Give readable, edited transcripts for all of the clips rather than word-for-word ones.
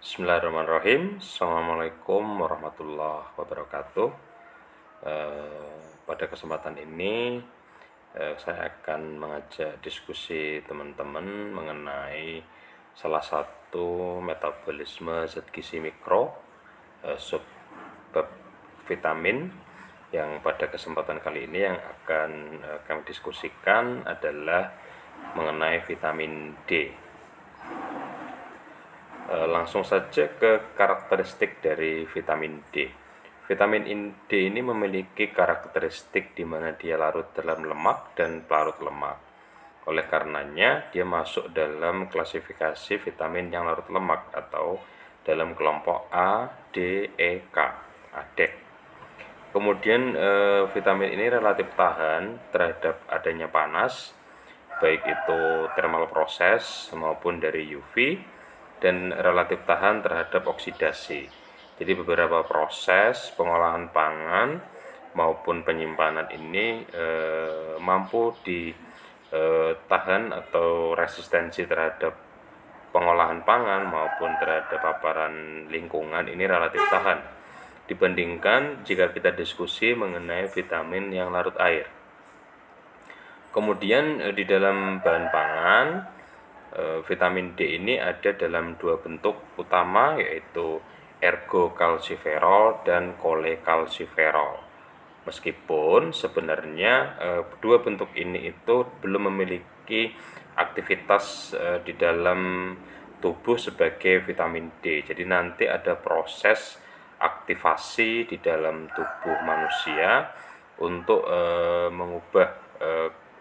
Bismillahirrahmanirrahim. Assalamualaikum warahmatullahi wabarakatuh. Pada kesempatan ini saya akan mengajak diskusi teman-teman mengenai salah satu metabolisme zat gizi mikro, subbab vitamin, yang pada kesempatan kali ini yang akan kami diskusikan adalah mengenai vitamin D. Langsung saja ke karakteristik dari vitamin D. Vitamin D ini memiliki karakteristik di mana dia larut dalam lemak dan pelarut lemak. Oleh karenanya, dia masuk dalam klasifikasi vitamin yang larut lemak atau dalam kelompok A, D, E, K, ADEK. Kemudian vitamin ini relatif tahan terhadap adanya panas, baik itu thermal proses maupun dari UV, dan relatif tahan terhadap oksidasi. Jadi beberapa proses pengolahan pangan maupun penyimpanan ini mampu ditahan atau resistensi terhadap pengolahan pangan maupun terhadap paparan lingkungan ini relatif tahan dibandingkan jika kita diskusi mengenai vitamin yang larut air. Kemudian di dalam bahan pangan, vitamin D ini ada dalam dua bentuk utama, yaitu ergokalsiferol dan kolekalsiferol. Meskipun sebenarnya dua bentuk ini itu belum memiliki aktivitas di dalam tubuh sebagai vitamin D. Jadi nanti ada proses aktivasi di dalam tubuh manusia untuk mengubah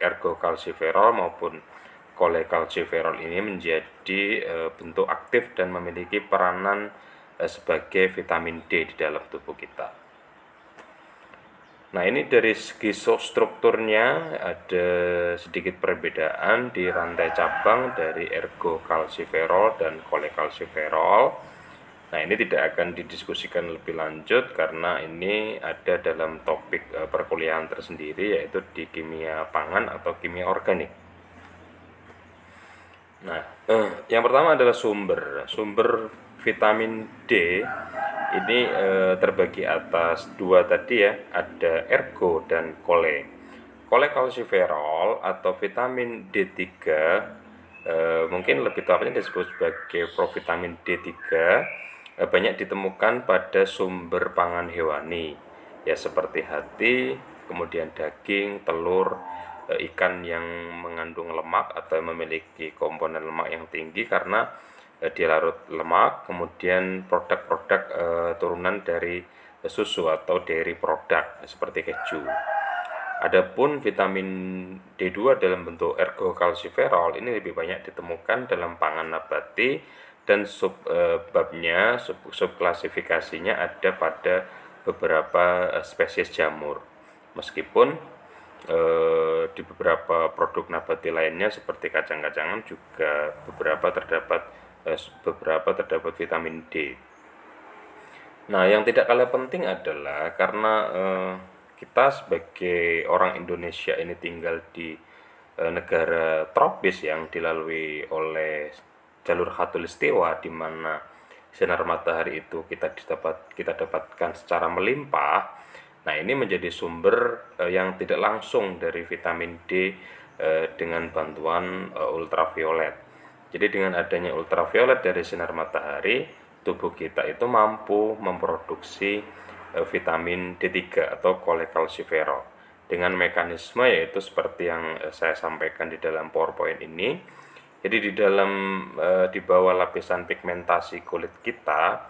ergokalsiferol maupun kolekalsiferol ini menjadi bentuk aktif dan memiliki peranan sebagai vitamin D di dalam tubuh kita. Nah, ini dari segi strukturnya ada sedikit perbedaan di rantai cabang dari ergokalsiferol dan kolekalsiferol. Nah, ini tidak akan didiskusikan lebih lanjut karena ini ada dalam topik perkuliahan tersendiri, yaitu di kimia pangan atau kimia organik. Nah, yang pertama adalah sumber vitamin D ini terbagi atas dua tadi ya, ada ergo dan kole. Kolekalsiferol atau vitamin D3 mungkin lebih tepatnya disebut sebagai provitamin D3 banyak ditemukan pada sumber pangan hewani ya, seperti hati, kemudian daging, telur, ikan yang mengandung lemak atau memiliki komponen lemak yang tinggi karena dia larut lemak, kemudian produk-produk turunan dari susu atau dairy product seperti keju. Adapun vitamin D2 dalam bentuk ergokalsiferol ini lebih banyak ditemukan dalam pangan nabati dan subklasifikasinya ada pada beberapa spesies jamur. Meskipun di beberapa produk nabati lainnya seperti kacang-kacangan juga beberapa terdapat vitamin D. Nah, yang tidak kalah penting adalah karena kita sebagai orang Indonesia ini tinggal di negara tropis yang dilalui oleh jalur khatulistiwa, di mana sinar matahari itu kita dapatkan secara melimpah. Nah, ini menjadi sumber yang tidak langsung dari vitamin D dengan bantuan ultraviolet. Jadi dengan adanya ultraviolet dari sinar matahari, tubuh kita itu mampu memproduksi vitamin D3 atau kolekalsiferol dengan mekanisme yaitu seperti yang saya sampaikan di dalam PowerPoint ini. Jadi di bawah lapisan pigmentasi kulit kita,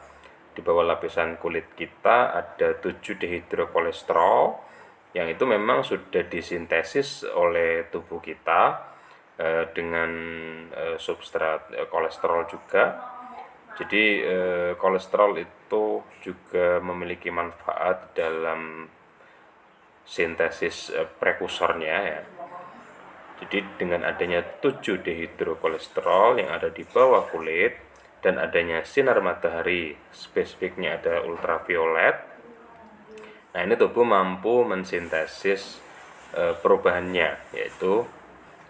di bawah lapisan kulit kita ada 7 dehidrokolesterol yang itu memang sudah disintesis oleh tubuh kita dengan substrat kolesterol juga. Jadi kolesterol itu juga memiliki manfaat dalam sintesis prekursornya ya. Jadi dengan adanya 7 dehidrokolesterol yang ada di bawah kulit dan adanya sinar matahari, spesifiknya ada ultraviolet, nah ini tubuh mampu mensintesis perubahannya, yaitu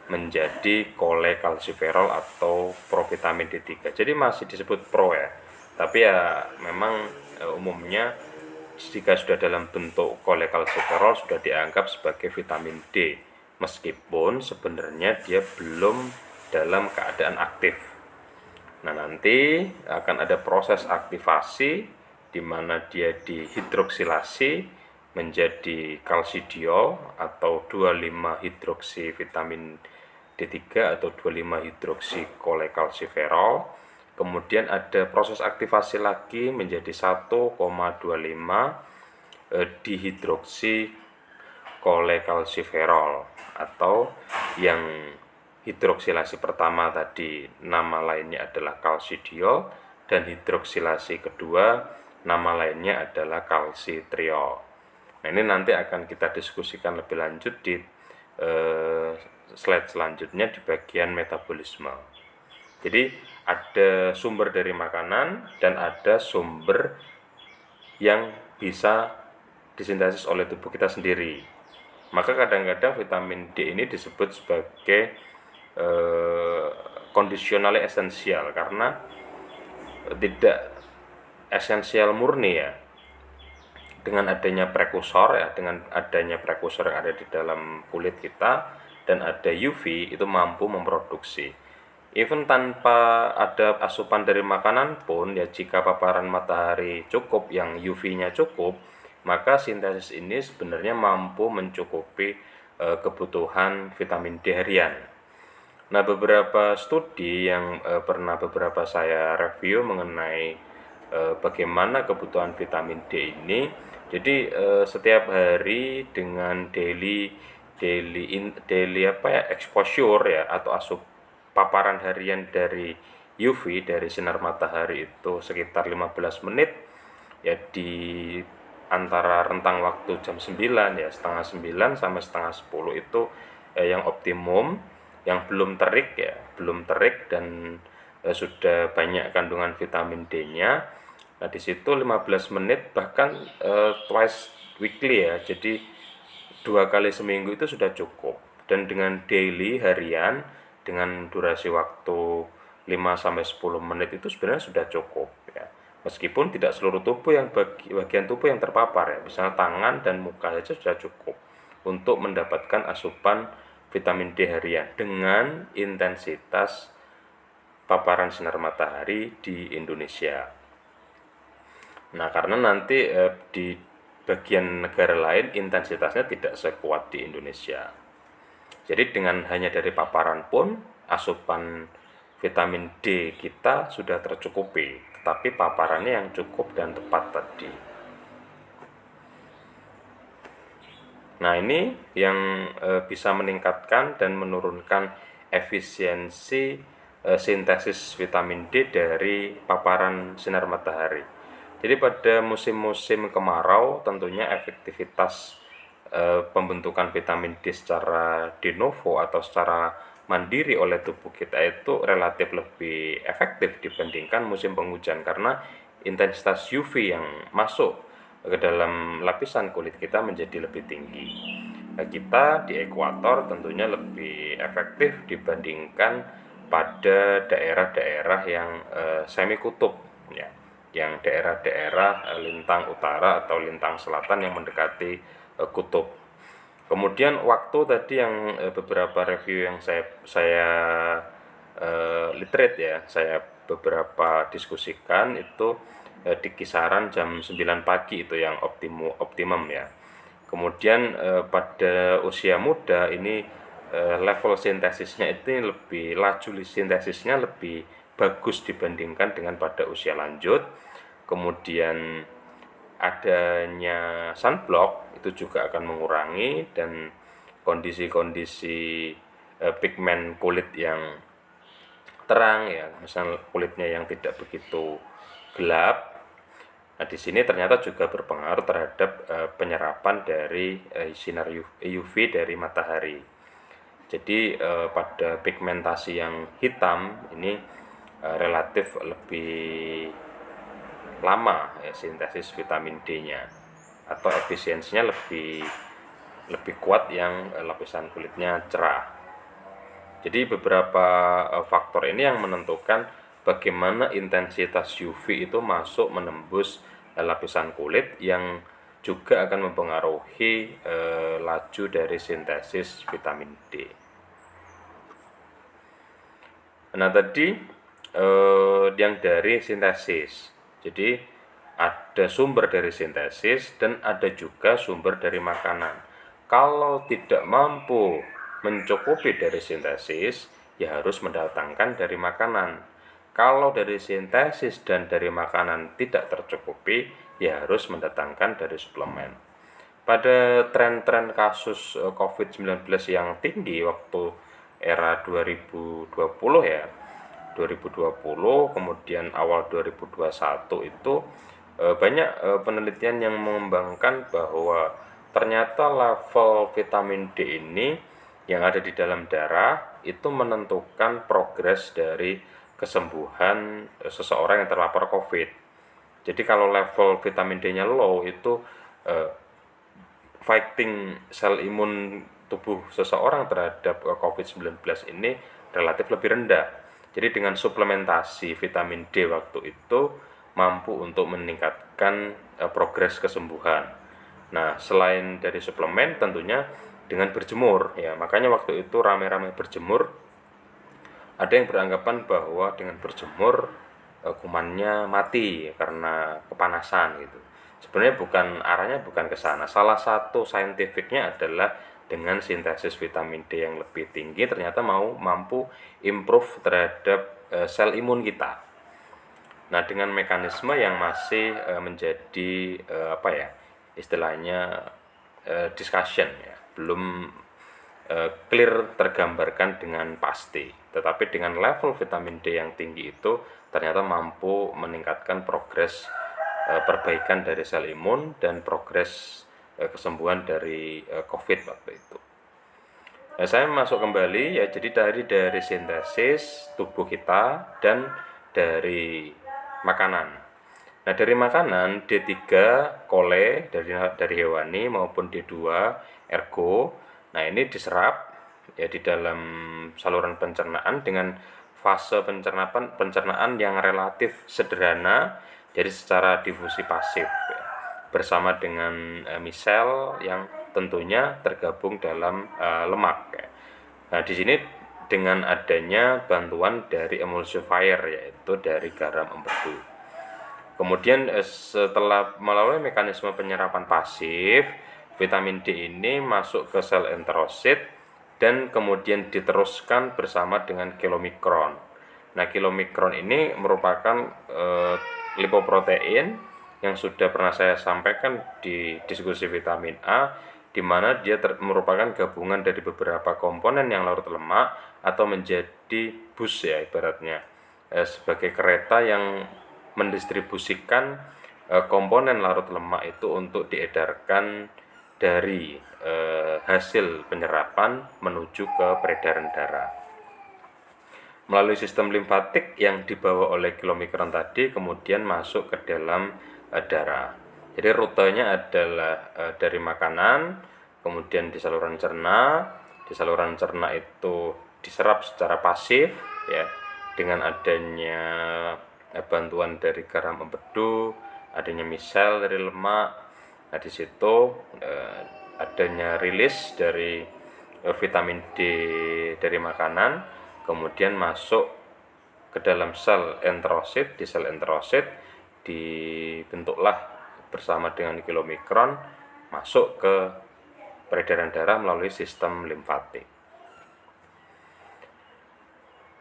menjadi kolekalsiferol atau provitamin D3. Jadi masih disebut pro ya. Tapi ya memang umumnya jika sudah dalam bentuk kolekalsiferol sudah dianggap sebagai vitamin D, meskipun sebenarnya dia belum dalam keadaan aktif. Nah, nanti akan ada proses aktivasi di mana dia dihidroksilasi menjadi kalsidiol atau 25 hidroksi vitamin D3 atau 25 hidroksi kolekalsiferol. Kemudian ada proses aktivasi lagi menjadi 1,25 dihidroksi kolekalsiferol, atau yang hidroksilasi pertama tadi nama lainnya adalah kalsidiol, dan hidroksilasi kedua nama lainnya adalah kalsitriol. Nah, ini nanti akan kita diskusikan lebih lanjut di slide selanjutnya di bagian metabolisme. Jadi ada sumber dari makanan dan ada sumber yang bisa disintesis oleh tubuh kita sendiri. Maka kadang-kadang vitamin D ini disebut sebagai conditionally esensial, karena tidak esensial murni ya. Dengan adanya prekursor ya, dengan adanya prekursor yang ada di dalam kulit kita dan ada UV, itu mampu memproduksi. Even tanpa ada asupan dari makanan pun ya, jika paparan matahari cukup, yang UV-nya cukup, maka sintesis ini sebenarnya mampu mencukupi kebutuhan vitamin D harian. Nah, beberapa studi yang pernah beberapa saya review mengenai bagaimana kebutuhan vitamin D ini. Jadi setiap hari dengan daily exposure ya, atau paparan harian dari UV, dari sinar matahari itu sekitar 15 menit ya, di antara rentang waktu jam 9 ya, setengah 9 sampai setengah 10 itu yang optimum. Yang belum terik dan sudah banyak kandungan vitamin D-nya. Nah, di situ 15 menit bahkan twice weekly ya. Jadi 2 kali seminggu itu sudah cukup. Dan dengan daily harian dengan durasi waktu 5 sampai 10 menit itu sebenarnya sudah cukup ya. Meskipun tidak seluruh tubuh yang bagian tubuh yang terpapar ya. Misalnya tangan dan muka saja sudah cukup untuk mendapatkan asupan vitamin D harian dengan intensitas paparan sinar matahari di Indonesia. Nah, karena nanti di bagian negara lain intensitasnya tidak sekuat di Indonesia. Jadi dengan hanya dari paparan pun asupan vitamin D kita sudah tercukupi, tetapi paparannya yang cukup dan tepat tadi. Nah, ini yang bisa meningkatkan dan menurunkan efisiensi sintesis vitamin D dari paparan sinar matahari. Jadi pada musim-musim kemarau tentunya efektivitas pembentukan vitamin D secara de novo atau secara mandiri oleh tubuh kita itu relatif lebih efektif dibandingkan musim penghujan, karena intensitas UV yang masuk ke dalam lapisan kulit kita menjadi lebih tinggi. Nah, kita di ekuator tentunya lebih efektif dibandingkan pada daerah-daerah yang semi kutub ya, yang daerah-daerah lintang utara atau lintang selatan yang mendekati kutub. Kemudian waktu tadi yang beberapa review yang saya literate ya, saya beberapa diskusikan itu di kisaran jam 9 pagi itu yang optimum ya. Kemudian pada usia muda ini level sintesisnya itu laju sintesisnya lebih bagus dibandingkan dengan pada usia lanjut. Kemudian adanya sunblock itu juga akan mengurangi, dan kondisi-kondisi pigmen kulit yang terang ya, misalnya kulitnya yang tidak begitu gelap. Nah, di sini ternyata juga berpengaruh terhadap penyerapan dari sinar UV dari matahari. Jadi pada pigmentasi yang hitam ini relatif lebih lama ya, sintesis vitamin D-nya, atau efisiensinya lebih kuat yang lapisan kulitnya cerah. Jadi beberapa faktor ini yang menentukan bagaimana intensitas UV itu masuk menembus lapisan kulit, yang juga akan mempengaruhi laju dari sintesis vitamin D. Nah, tadi yang dari sintesis. Jadi ada sumber dari sintesis dan ada juga sumber dari makanan. Kalau tidak mampu mencukupi dari sintesis, ya harus mendatangkan dari makanan. Kalau dari sintesis dan dari makanan tidak tercukupi, ya harus mendatangkan dari suplemen. Pada tren-tren kasus COVID-19 yang tinggi waktu era 2020 ya, 2020 kemudian awal 2021 itu banyak penelitian yang mengembangkan bahwa ternyata level vitamin D ini yang ada di dalam darah itu menentukan progres dari kesembuhan seseorang yang terpapar COVID. Jadi kalau level vitamin D-nya low itu eh, fighting sel imun tubuh seseorang terhadap COVID-19 ini relatif lebih rendah. Jadi dengan suplementasi vitamin D waktu itu mampu untuk meningkatkan progres kesembuhan. Nah, selain dari suplemen tentunya dengan berjemur ya. Makanya waktu itu rame-rame berjemur. Ada yang beranggapan bahwa dengan berjemur kumannya mati karena kepanasan gitu. Sebenarnya arahnya bukan ke sana. Salah satu saintifiknya adalah dengan sintesis vitamin D yang lebih tinggi ternyata mampu improve terhadap sel imun kita. Nah, dengan mekanisme yang masih menjadi apa ya, istilahnya discussion ya, belum clear tergambarkan dengan pasti. Tetapi dengan level vitamin D yang tinggi itu ternyata mampu meningkatkan progres perbaikan dari sel imun dan progres kesembuhan dari COVID waktu itu. Nah, saya masuk kembali ya, jadi dari sintesis tubuh kita dan dari makanan. Nah, dari makanan D3 kole dari hewani maupun D2 ergo. Nah, ini diserap ya di dalam saluran pencernaan dengan fase pencernaan yang relatif sederhana, jadi secara difusi pasif ya, bersama dengan misel yang tentunya tergabung dalam lemak ya. Nah, di sini dengan adanya bantuan dari emulsifier yaitu dari garam empedu. Kemudian setelah melalui mekanisme penyerapan pasif, vitamin D ini masuk ke sel enterosit dan kemudian diteruskan bersama dengan kilomikron. Nah, kilomikron ini merupakan lipoprotein yang sudah pernah saya sampaikan di diskusi vitamin A, di mana dia merupakan gabungan dari beberapa komponen yang larut lemak atau menjadi bus ya ibaratnya, sebagai kereta yang mendistribusikan komponen larut lemak itu untuk diedarkan dari hasil penyerapan menuju ke peredaran darah melalui sistem limfatik yang dibawa oleh kilomikron tadi, kemudian masuk ke dalam darah. Jadi rutenya adalah dari makanan, kemudian di saluran cerna. Di saluran cerna itu diserap secara pasif ya, dengan adanya bantuan dari garam empedu, adanya misel dari lemak. Nah, di situ adanya rilis dari vitamin D dari makanan, kemudian masuk ke dalam sel enterosit. Di sel enterosit dibentuklah bersama dengan kilomikron masuk ke peredaran darah melalui sistem limfatik.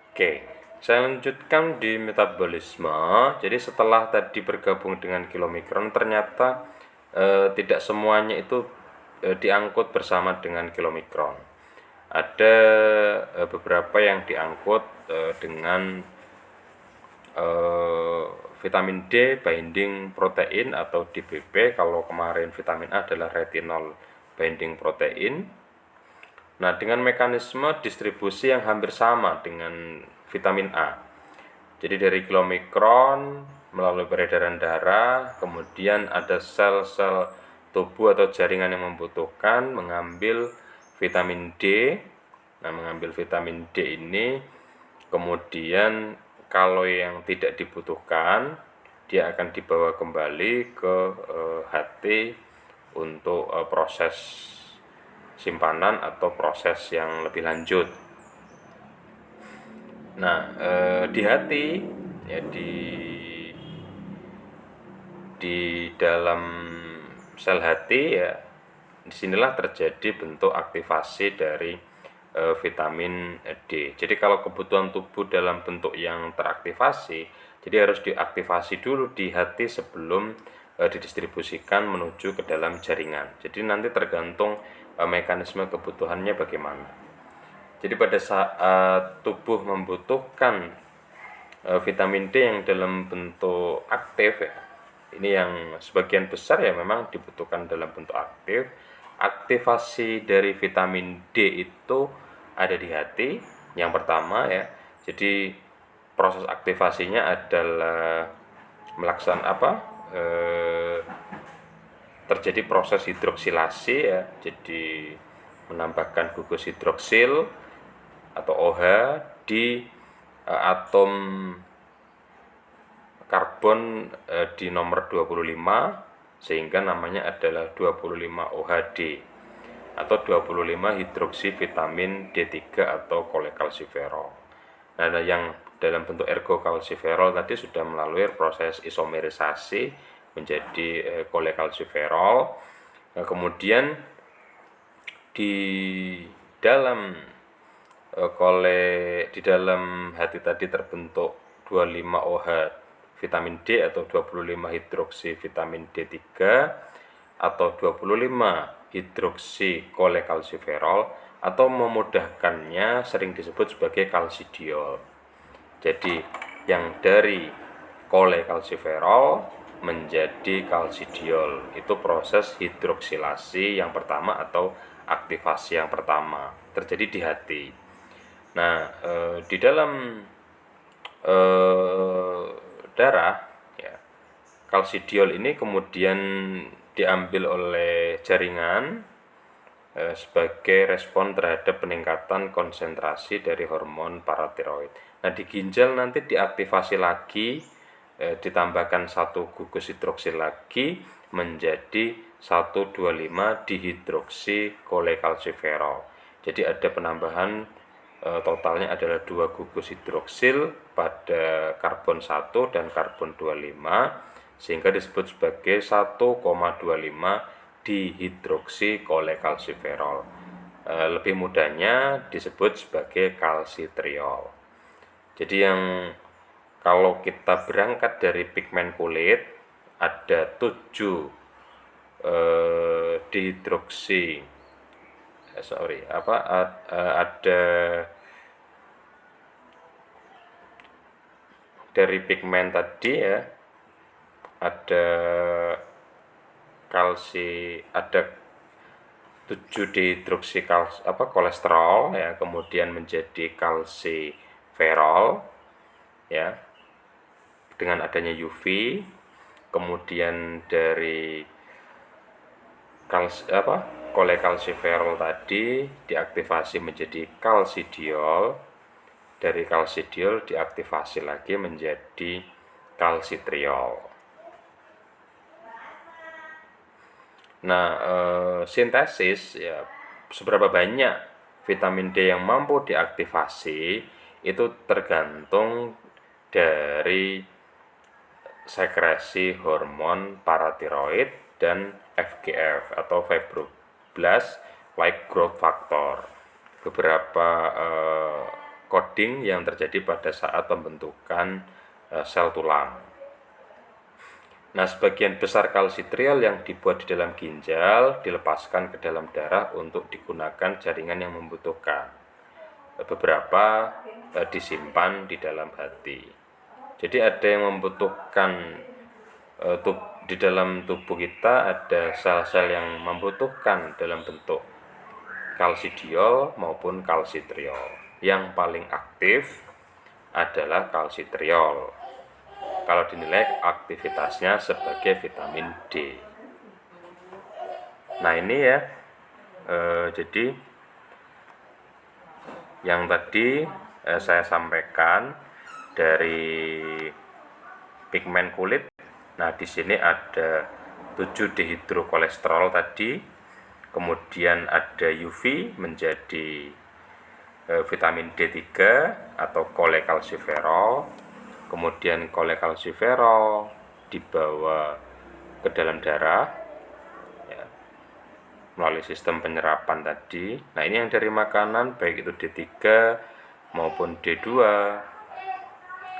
Oke, saya lanjutkan di metabolisme. Jadi setelah tadi bergabung dengan kilomikron, ternyata tidak semuanya itu diangkut bersama dengan kilomikron. Ada beberapa yang diangkut dengan vitamin D binding protein atau DBP. Kalau kemarin vitamin A adalah retinol binding protein. Nah, dengan mekanisme distribusi yang hampir sama dengan vitamin A. Jadi dari kilomikron melalui peredaran darah, kemudian ada sel-sel tubuh atau jaringan yang membutuhkan mengambil vitamin D Nah, mengambil vitamin D ini kemudian kalau yang tidak dibutuhkan dia akan dibawa kembali ke hati untuk proses simpanan atau proses yang lebih lanjut. Nah, di hati ya di dalam sel hati ya disinilah terjadi bentuk aktivasi dari vitamin D. Jadi kalau kebutuhan tubuh dalam bentuk yang teraktivasi, jadi harus diaktifasi dulu di hati sebelum didistribusikan menuju ke dalam jaringan. Jadi nanti tergantung mekanisme kebutuhannya bagaimana. Jadi pada saat tubuh membutuhkan vitamin D yang dalam bentuk aktif ya, ini yang sebagian besar ya memang dibutuhkan dalam bentuk aktif. Aktivasi dari vitamin D itu ada di hati yang pertama ya. Jadi proses aktivasinya adalah melaksanakan terjadi proses hidroksilasi ya. Jadi menambahkan gugus hidroksil atau OH di atom karbon di nomor 25 sehingga namanya adalah 25 OHD atau 25 hidroksi vitamin D3 atau kolekalsiferol. Nah, yang dalam bentuk ergokalsiferol tadi sudah melalui proses isomerisasi menjadi kolekalsiferol. Nah, kemudian di dalam di dalam hati tadi terbentuk 25 OH vitamin D atau 25 hidroksi vitamin D3 atau 25 hidroksi kolekalsiferol atau memudahkannya sering disebut sebagai kalsidiol. Jadi yang dari kolekalsiferol menjadi kalsidiol itu proses hidroksilasi yang pertama atau aktivasi yang pertama terjadi di hati. Nah, di dalam darah ya, kalsidiol ini kemudian diambil oleh jaringan sebagai respon terhadap peningkatan konsentrasi dari hormon paratiroid. Nah, di ginjal nanti diaktifasi lagi, ditambahkan satu gugus hidroksil lagi menjadi 125 dihidroksi kolekalsiferol. Jadi ada penambahan totalnya adalah 2 gugus hidroksil pada karbon 1 dan karbon 25 sehingga disebut sebagai 1,25 dihidroksi kolekalsiferol. Lebih mudahnya disebut sebagai kalsitriol. Jadi yang kalau kita berangkat dari pigmen kulit ada 7 dihidroksi ada dari pigmen tadi ya ada ada 7 dihidroksi kolesterol ya, kemudian menjadi kalsiferol ya dengan adanya UV, kemudian dari kolekalsiferol tadi diaktifasi menjadi kalsidiol, dari kalsidiol diaktifasi lagi menjadi kalsitriol. Nah, sintesis ya seberapa banyak vitamin D yang mampu diaktifasi itu tergantung dari sekresi hormon paratiroid dan FGF atau fibroblast like growth factor. Beberapa coding yang terjadi pada saat pembentukan sel tulang. Nah, sebagian besar kalsitriol yang dibuat di dalam ginjal dilepaskan ke dalam darah untuk digunakan jaringan yang membutuhkan. Beberapa disimpan di dalam hati. Jadi ada yang membutuhkan di dalam tubuh kita ada sel-sel yang membutuhkan dalam bentuk kalsidiol maupun kalsitriol. Yang paling aktif adalah kalsitriol kalau dinilai aktivitasnya sebagai vitamin D. Nah, ini ya jadi yang tadi saya sampaikan dari pigmen kulit. Nah, di sini ada 7 dehidrokolesterol tadi, kemudian ada UV menjadi vitamin D3 atau kolekalsiferol, kemudian kolekalsiferol dibawa ke dalam darah ya, melalui sistem penyerapan tadi. Nah, ini yang dari makanan, baik itu D3 maupun D2,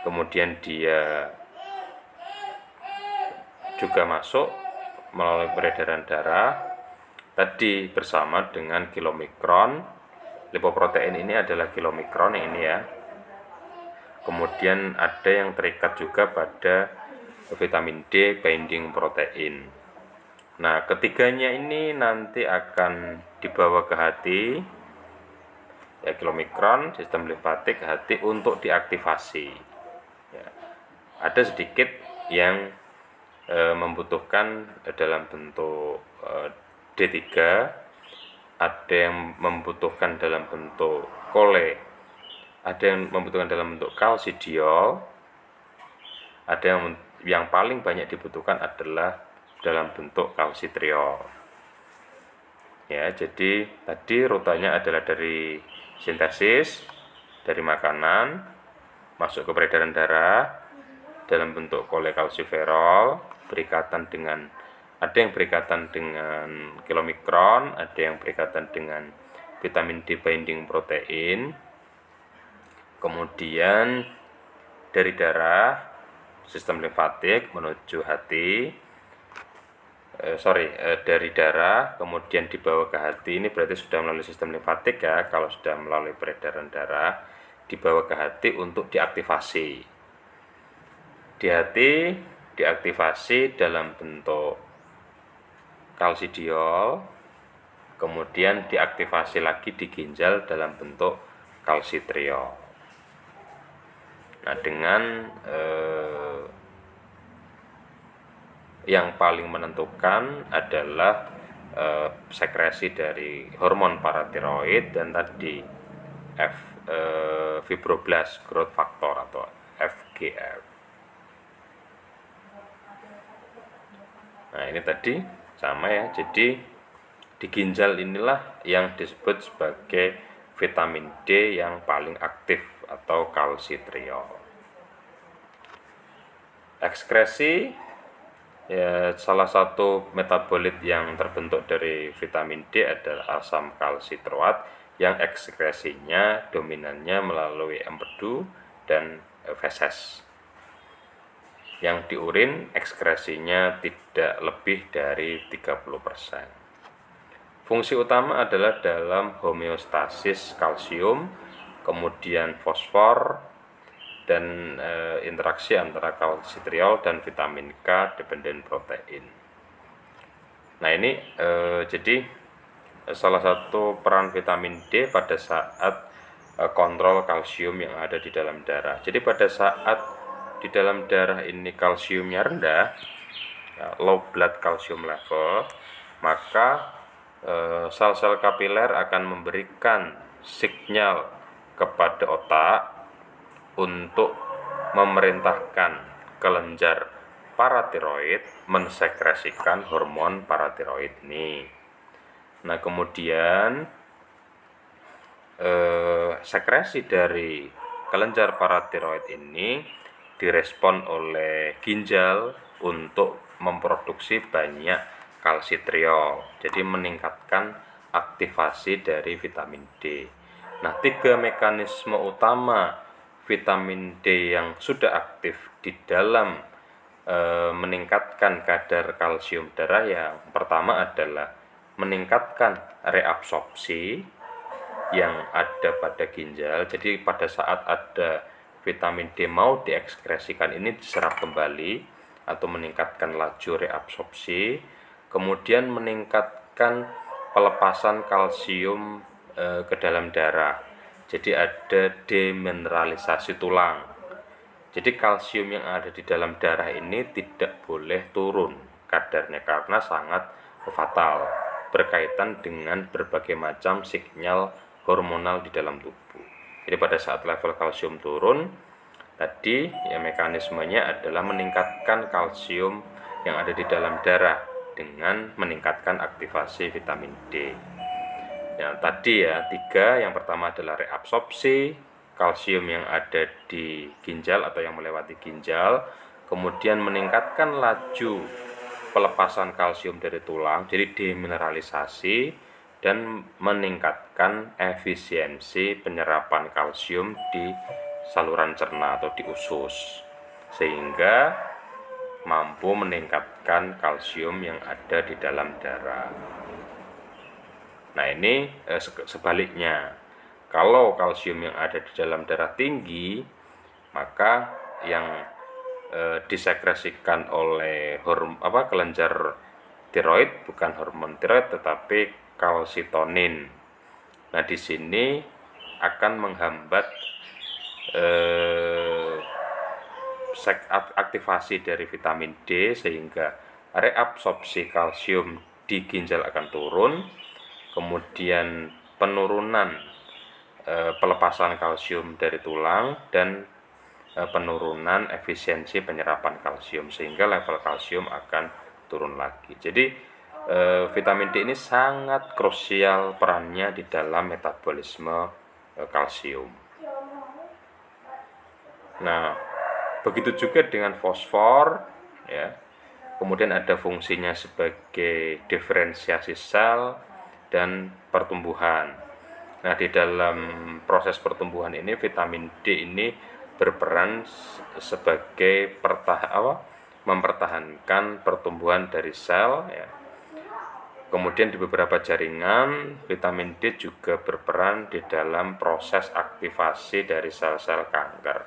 kemudian dia juga masuk melalui peredaran darah tadi bersama dengan kilomikron. Lipoprotein ini adalah kilomikron ini ya. Kemudian ada yang terikat juga pada vitamin D binding protein. Nah, ketiganya ini nanti akan dibawa ke hati ya, kilomikron, sistem limfatik, hati untuk diaktifasi ya. Ada sedikit yang membutuhkan dalam bentuk D3, ada yang membutuhkan dalam bentuk ada yang membutuhkan dalam bentuk kalsidiol, ada yang paling banyak dibutuhkan adalah dalam bentuk kalsitriol. Ya, jadi tadi rutanya adalah dari sintesis, dari makanan, masuk ke peredaran darah dalam bentuk kolekalsiferol, ada yang berikatan dengan kilomikron, ada yang berikatan dengan vitamin D binding protein. Kemudian dari darah, sistem limfatik menuju hati, dari darah kemudian dibawa ke hati. Ini berarti sudah melalui sistem limfatik ya. Kalau sudah melalui peredaran darah, dibawa ke hati untuk diaktifasi. Di hati diaktifasi dalam bentuk kalsidiol, kemudian diaktifasi lagi di ginjal dalam bentuk kalsitriol. Nah, dengan yang paling menentukan adalah sekresi dari hormon paratiroid dan tadi fibroblast growth factor atau FGF. Nah, ini tadi sama ya. Jadi di ginjal inilah yang disebut sebagai vitamin D yang paling aktif atau kalsitriol. Ekskresi ya, salah satu metabolit yang terbentuk dari vitamin D adalah asam kalsitroat yang ekskresinya dominannya melalui empedu dan feses. Yang di urin ekskresinya tidak lebih dari 30%. Fungsi utama adalah dalam homeostasis kalsium, kemudian fosfor, dan interaksi antara kalsitriol dan vitamin K dependent protein. Nah, ini jadi salah satu peran vitamin D pada saat kontrol kalsium yang ada di dalam darah. Jadi pada saat di dalam darah ini kalsiumnya rendah, ya, low blood calcium level, maka sel-sel kapiler akan memberikan sinyal kepada otak untuk memerintahkan kelenjar paratiroid mensekresikan hormon paratiroid ini. Nah, kemudian sekresi dari kelenjar paratiroid ini direspon oleh ginjal untuk memproduksi banyak kalsitriol, jadi meningkatkan aktivasi dari vitamin D. Nah, 3 mekanisme utama vitamin D yang sudah aktif di dalam meningkatkan kadar kalsium darah yang pertama adalah meningkatkan reabsorpsi yang ada pada ginjal. Jadi pada saat ada vitamin D mau diekskresikan, ini diserap kembali atau meningkatkan laju reabsorpsi, kemudian meningkatkan pelepasan kalsium ke dalam darah. Jadi ada demineralisasi tulang. Jadi kalsium yang ada di dalam darah ini tidak boleh turun kadarnya karena sangat fatal berkaitan dengan berbagai macam sinyal hormonal di dalam tubuh. Jadi pada saat level kalsium turun, tadi ya mekanismenya adalah meningkatkan kalsium yang ada di dalam darah dengan meningkatkan aktivasi vitamin D. Yang tadi ya, 3, yang pertama adalah reabsorpsi kalsium yang ada di ginjal atau yang melewati ginjal, kemudian meningkatkan laju pelepasan kalsium dari tulang, jadi demineralisasi, dan meningkatkan efisiensi penyerapan kalsium di saluran cerna atau di usus, sehingga mampu meningkatkan kalsium yang ada di dalam darah. Nah ini sebaliknya, kalau kalsium yang ada di dalam darah tinggi, maka yang disekresikan oleh kelenjar tiroid bukan hormon tiroid tetapi kalsitonin. Nah di sini akan menghambat aktivasi dari vitamin D, sehingga reabsorpsi kalsium di ginjal akan turun, kemudian penurunan pelepasan kalsium dari tulang, dan penurunan efisiensi penyerapan kalsium, sehingga level kalsium akan turun lagi. Jadi vitamin D ini sangat krusial perannya di dalam metabolisme kalsium. Nah, begitu juga dengan fosfor, ya. Kemudian ada fungsinya sebagai diferensiasi sel dan pertumbuhan. Nah, di dalam proses pertumbuhan ini vitamin D ini berperan sebagai mempertahankan pertumbuhan dari sel, ya. Kemudian di beberapa jaringan, vitamin D juga berperan di dalam proses aktivasi dari sel-sel kanker.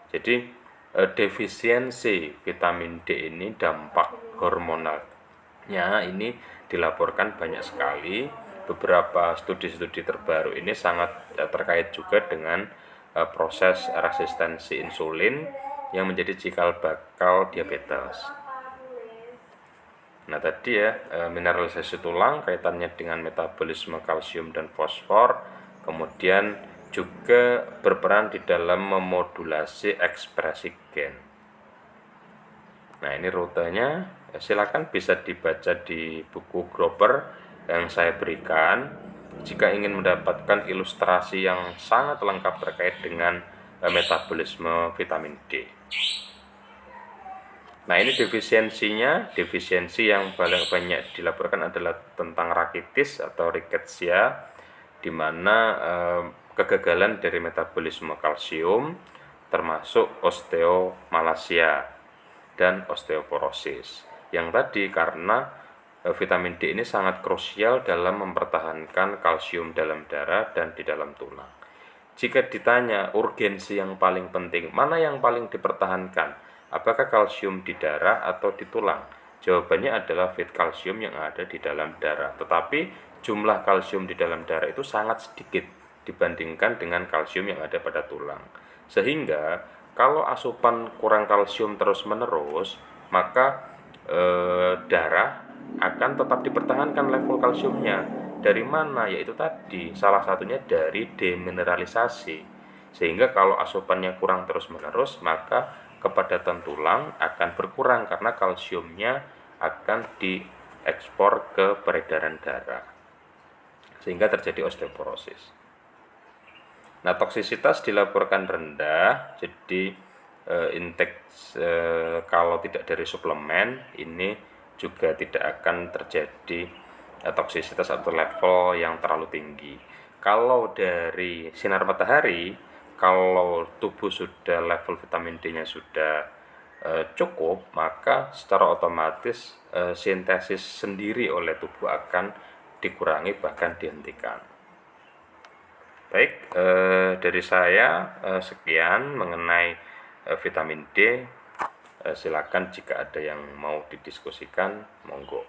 Jadi defisiensi vitamin D ini, dampak hormonalnya ini dilaporkan banyak sekali. Beberapa studi-studi terbaru ini sangat terkait juga dengan proses resistensi insulin yang menjadi cikal bakal diabetes. Nah tadi ya, mineralisasi tulang kaitannya dengan metabolisme kalsium dan fosfor, kemudian juga berperan di dalam memodulasi ekspresi gen. Nah ini rutenya, silakan bisa dibaca di buku Groper yang saya berikan jika ingin mendapatkan ilustrasi yang sangat lengkap terkait dengan metabolisme vitamin D. Nah ini defisiensi yang paling banyak dilaporkan adalah tentang rakitis atau rickettsia, di mana kegagalan dari metabolisme kalsium termasuk osteomalacia dan osteoporosis. Yang tadi karena vitamin D ini sangat krusial dalam mempertahankan kalsium dalam darah dan di dalam tulang. Jika ditanya urgensi yang paling penting, mana yang paling dipertahankan? Apakah kalsium di darah atau di tulang? Jawabannya adalah kalsium yang ada di dalam darah. Tetapi jumlah kalsium di dalam darah itu sangat sedikit dibandingkan dengan kalsium yang ada pada tulang. Sehingga kalau asupan kurang kalsium terus-menerus, maka darah akan tetap dipertahankan level kalsiumnya. Dari mana? Yaitu tadi, salah satunya dari demineralisasi. Sehingga kalau asupannya kurang terus-menerus, maka kepadatan tulang akan berkurang karena kalsiumnya akan diekspor ke peredaran darah, sehingga terjadi osteoporosis. Nah, toksisitas dilaporkan rendah, jadi intake kalau tidak dari suplemen ini juga tidak akan terjadi toksisitas atau level yang terlalu tinggi. Kalau dari sinar matahari, kalau tubuh sudah level vitamin D-nya sudah cukup, maka secara otomatis sintesis sendiri oleh tubuh akan dikurangi bahkan dihentikan. Baik, dari saya sekian mengenai vitamin D. Silakan jika ada yang mau didiskusikan, monggo.